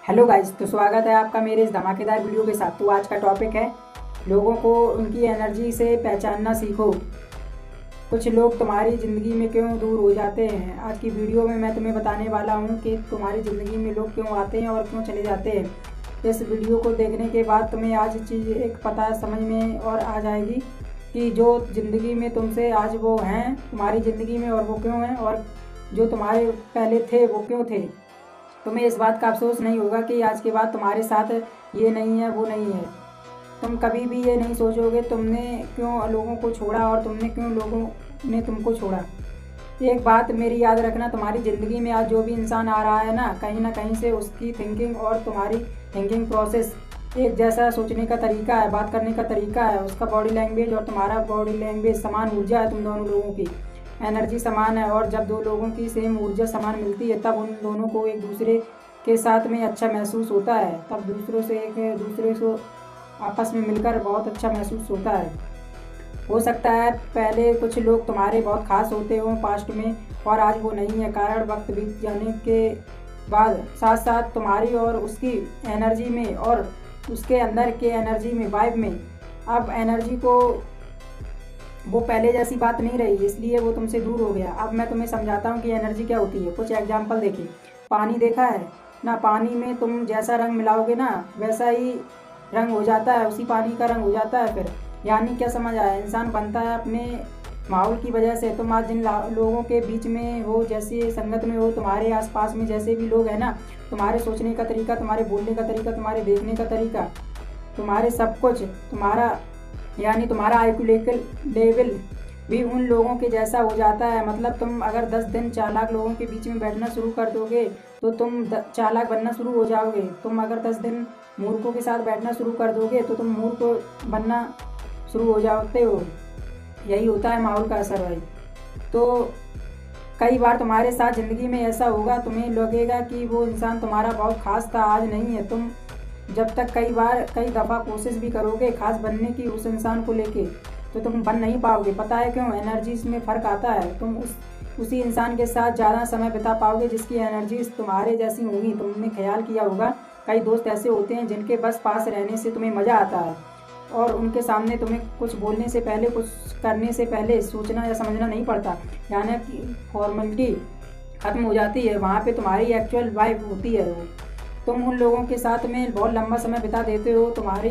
Hello guys, तो स्वागत है आपका मेरे इस धमाकेदार वीडियो के साथ। तो आज का टॉपिक है लोगों को उनकी एनर्जी से पहचानना सीखो। कुछ लोग तुम्हारी ज़िंदगी में क्यों दूर हो जाते हैं। आज की वीडियो में मैं तुम्हें बताने वाला हूं कि तुम्हारी ज़िंदगी में लोग क्यों आते हैं और क्यों चले जाते हैं। इस वीडियो को देखने के बाद तुम्हें आज चीज़ एक पता समझ में और आ जाएगी कि जो ज़िंदगी में तुमसे आज वो हैं तुम्हारी ज़िंदगी में और वो क्यों हैं, और जो तुम्हारे पहले थे वो क्यों थे। तुम्हें इस बात का अफसोस नहीं होगा कि आज के बाद तुम्हारे साथ ये नहीं है वो नहीं है। तुम कभी भी ये नहीं सोचोगे तुमने क्यों लोगों को छोड़ा और तुमने क्यों लोगों ने तुमको छोड़ा। एक बात मेरी याद रखना, तुम्हारी ज़िंदगी में आज जो भी इंसान आ रहा है ना कहीं से उसकी थिंकिंग और तुम्हारी थिंकिंग प्रोसेस एक जैसा सोचने का तरीका है, बात करने का तरीका है, उसका बॉडी लैंग्वेज और तुम्हारा बॉडी लैंग्वेज समान ऊर्जा है। तुम दोनों लोगों की एनर्जी समान है, और जब दो लोगों की सेम ऊर्जा समान मिलती है तब उन दोनों को एक दूसरे के साथ में अच्छा महसूस होता है। तब एक दूसरे को आपस में मिलकर बहुत अच्छा महसूस होता है। हो सकता है पहले कुछ लोग तुम्हारे बहुत खास होते हों पास्ट में, और आज वो नहीं है। कारण वक्त बीत जाने के बाद साथ साथ तुम्हारी और उसकी एनर्जी में और उसके अंदर के एनर्जी में वाइब में अब एनर्जी को वो पहले जैसी बात नहीं रही, इसलिए वो तुमसे दूर हो गया। अब मैं तुम्हें समझाता हूँ कि एनर्जी क्या होती है। कुछ एग्जाम्पल देखिए। पानी देखा है ना, पानी में तुम जैसा रंग मिलाओगे ना वैसा ही रंग हो जाता है, उसी पानी का रंग हो जाता है फिर। यानी क्या समझ आया, इंसान बनता है अपने माहौल की वजह से। तुम आज जिन लोगों के बीच में हो, जैसे संगत में हो, तुम्हारे आसपास में जैसे भी लोग हैं ना, तुम्हारे सोचने का तरीका, तुम्हारे बोलने का तरीका, तुम्हारे देखने का तरीका, तुम्हारे सब कुछ, तुम्हारा यानी तुम्हारा आईक्यू लेवल भी उन लोगों के जैसा हो जाता है। मतलब तुम अगर 10 दिन चालाक लोगों के बीच में बैठना शुरू कर दोगे तो तुम चालाक बनना शुरू हो जाओगे। तुम अगर 10 दिन मूर्खों के साथ बैठना शुरू कर दोगे तो तुम मूर्ख बनना शुरू हो जाते हो। यही होता है माहौल का असर भाई। तो कई बार तुम्हारे साथ ज़िंदगी में ऐसा होगा, तुम्हें लगेगा कि वो इंसान तुम्हारा बहुत खास था, आज नहीं है। तुम जब तक कई दफ़ा कोशिश भी करोगे खास बनने की उस इंसान को लेके, तो तुम बन नहीं पाओगे। पता है क्यों? एनर्जीज में फ़र्क आता है। तुम उसी इंसान के साथ ज़्यादा समय बिता पाओगे जिसकी एनर्जीज तुम्हारे जैसी होंगी। तुमने ख्याल किया होगा, कई दोस्त ऐसे होते हैं जिनके बस पास रहने से तुम्हें मज़ा आता है, और उनके सामने तुम्हें कुछ बोलने से पहले, कुछ करने से पहले सोचना या समझना नहीं पड़ता। यानी कि फॉर्मेलिटी ख़त्म हो जाती है, वहाँ पे तुम्हारी एक्चुअल वाइब होती है। वो तुम उन लोगों के साथ में बहुत लंबा समय बिता देते हो। तुम्हारी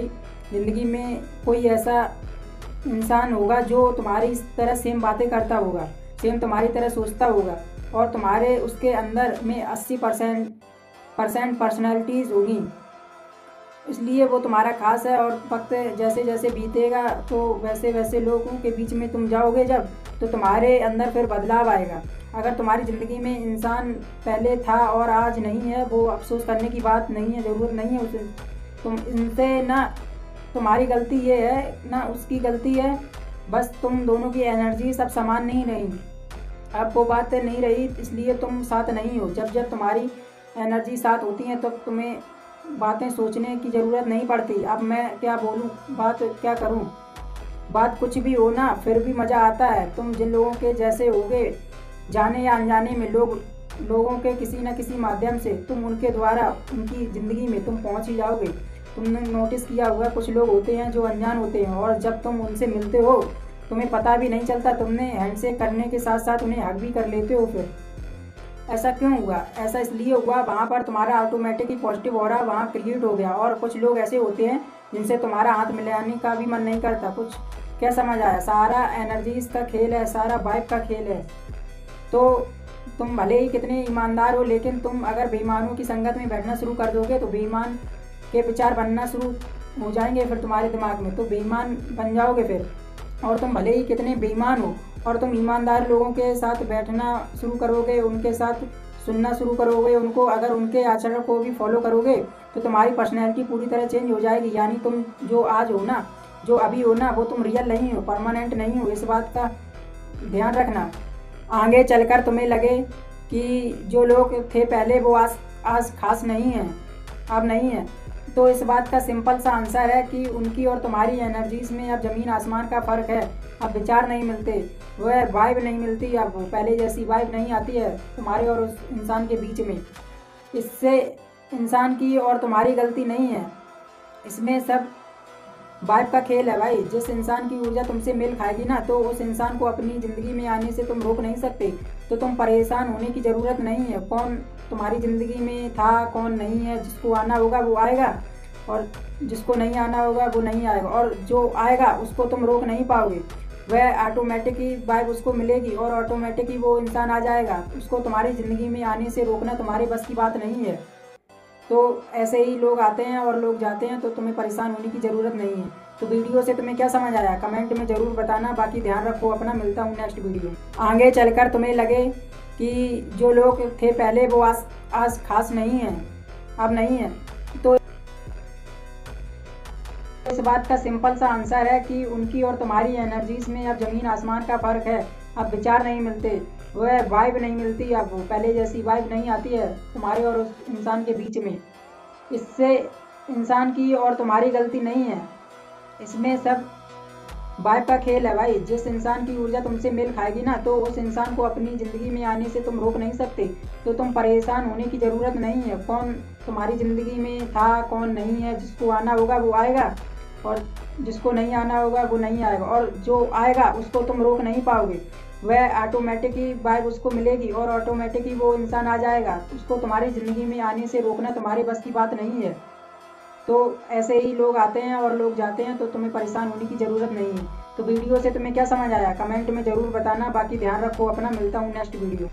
ज़िंदगी में कोई ऐसा इंसान होगा जो तुम्हारी इस तरह सेम बातें करता होगा, सेम तुम्हारी तरह सोचता होगा, और तुम्हारे उसके अंदर में 80% पर्सनैलिटीज़ होगी, इसलिए वो तुम्हारा खास है। और वक्त जैसे जैसे बीतेगा तो वैसे वैसे लोगों के बीच में तुम जाओगे जब, तो तुम्हारे अंदर फिर बदलाव आएगा। अगर तुम्हारी ज़िंदगी में इंसान पहले था और आज नहीं है, वो अफसोस करने की बात नहीं है, ज़रूरत नहीं है उसे। तुम इनसे ना तुम्हारी गलती ये है ना उसकी गलती है, बस तुम दोनों की एनर्जी सब समान नहीं रही। अब वो बात नहीं रही, इसलिए तुम साथ नहीं हो। जब जब तुम्हारी एनर्जी साथ होती है तो तुम्हें बातें सोचने की ज़रूरत नहीं पड़ती। अब मैं क्या बोलूँ, बात क्या करूँ, बात कुछ भी हो ना फिर भी मज़ा आता है। तुम जिन लोगों के जैसे होगे, जाने या अनजाने में, लोगों के किसी न किसी माध्यम से तुम उनके द्वारा उनकी ज़िंदगी में तुम पहुंच ही जाओगे। तुमने नोटिस किया होगा, कुछ लोग होते हैं जो अनजान होते हैं, और जब तुम उनसे मिलते हो तुम्हें पता भी नहीं चलता, तुमने हैंडशेक करने के साथ साथ उन्हें हग भी कर लेते हो। फिर ऐसा क्यों हुआ? ऐसा इसलिए हुआ, वहाँ पर तुम्हारा ऑटोमेटिक ही पॉजिटिव ऑरा वहाँ क्रिएट हो गया। और कुछ लोग ऐसे होते हैं जिनसे तुम्हारा हाथ मिलाने का भी मन नहीं करता। कुछ क्या समझ आया? सारा एनर्जीज का खेल है, सारा वाइब का खेल है। तो तुम भले ही कितने ईमानदार हो, लेकिन तुम अगर बेईमानों की संगत में बैठना शुरू कर दोगे तो बेईमान के विचार बनना शुरू हो जाएंगे फिर तुम्हारे दिमाग में, तो बेईमान बन जाओगे फिर। और तुम भले ही कितने बेईमान हो और तुम ईमानदार लोगों के साथ बैठना शुरू करोगे, उनके साथ सुनना शुरू करोगे, उनको अगर उनके आचरण को भी फॉलो करोगे, तो तुम्हारी पर्सनैलिटी पूरी तरह चेंज हो जाएगी। यानी तुम जो आज हो ना, जो अभी हो ना, वो तुम रियल नहीं हो, परमानेंट नहीं हो। इस बात का ध्यान रखना। आगे चलकर तुम्हें लगे कि जो लोग थे पहले वो आज खास नहीं हैं, अब नहीं है, तो इस बात का सिंपल सा आंसर है कि उनकी और तुम्हारी एनर्जीज में अब ज़मीन आसमान का फ़र्क है। अब विचार नहीं मिलते, वह वाइब नहीं मिलती, अब पहले जैसी वाइब नहीं आती है तुम्हारे और उस इंसान के बीच में। इससे इंसान की और तुम्हारी गलती नहीं है, इसमें सब वाइब का खेल है भाई। जिस इंसान की ऊर्जा तुमसे मेल खाएगी ना, तो उस इंसान को अपनी ज़िंदगी में आने से तुम रोक नहीं सकते। तो तुम परेशान होने की ज़रूरत नहीं है। कौन तुम्हारी ज़िंदगी में था, कौन नहीं है, जिसको आना होगा वो आएगा और जिसको नहीं आना होगा वो नहीं आएगा। और जो आएगा उसको तुम रोक नहीं पाओगे, वह ऑटोमेटिक ही वाइब उसको मिलेगी और ऑटोमेटिक ही वो इंसान आ जाएगा। उसको तुम्हारी ज़िंदगी में आने से रोकना तुम्हारे बस की बात नहीं है। तो ऐसे ही लोग आते हैं और लोग जाते हैं, तो तुम्हें परेशान होने की ज़रूरत नहीं है। तो वीडियो से तुम्हें क्या समझ आया कमेंट में ज़रूर बताना। बाकी ध्यान रखो अपना, मिलता हूँ नेक्स्ट वीडियो में। आगे चलकर तुम्हें लगे कि जो लोग थे पहले वो आज खास नहीं हैं, अब नहीं है, तो इस बात का सिंपल सा आंसर है कि उनकी और तुम्हारी एनर्जीज में अब ज़मीन आसमान का फ़र्क है। अब विचार नहीं मिलते, वह वाइब नहीं मिलती, अब पहले जैसी वाइब नहीं आती है तुम्हारे और उस इंसान के बीच में। इससे इंसान की और तुम्हारी गलती नहीं है, इसमें सब वाइब का खेल है भाई। जिस इंसान की ऊर्जा तुमसे मेल खाएगी ना, तो उस इंसान को अपनी ज़िंदगी में आने से तुम रोक नहीं सकते। तो तुम परेशान होने की ज़रूरत नहीं है। कौन तुम्हारी ज़िंदगी में था, कौन नहीं है, जिसको आना होगा वो आएगा और जिसको नहीं आना होगा वो नहीं आएगा। और जो आएगा उसको तुम रोक नहीं पाओगे, वह ऑटोमेटिक ही वाइब उसको मिलेगी और ऑटोमेटिक ही वो इंसान आ जाएगा। उसको तुम्हारी ज़िंदगी में आने से रोकना तुम्हारे बस की बात नहीं है। तो ऐसे ही लोग आते हैं और लोग जाते हैं, तो तुम्हें परेशान होने की ज़रूरत नहीं है। तो वीडियो से तुम्हें क्या समझ आया कमेंट में ज़रूर बताना। बाकी ध्यान रखो अपना, मिलता हूँ नेक्स्ट वीडियो।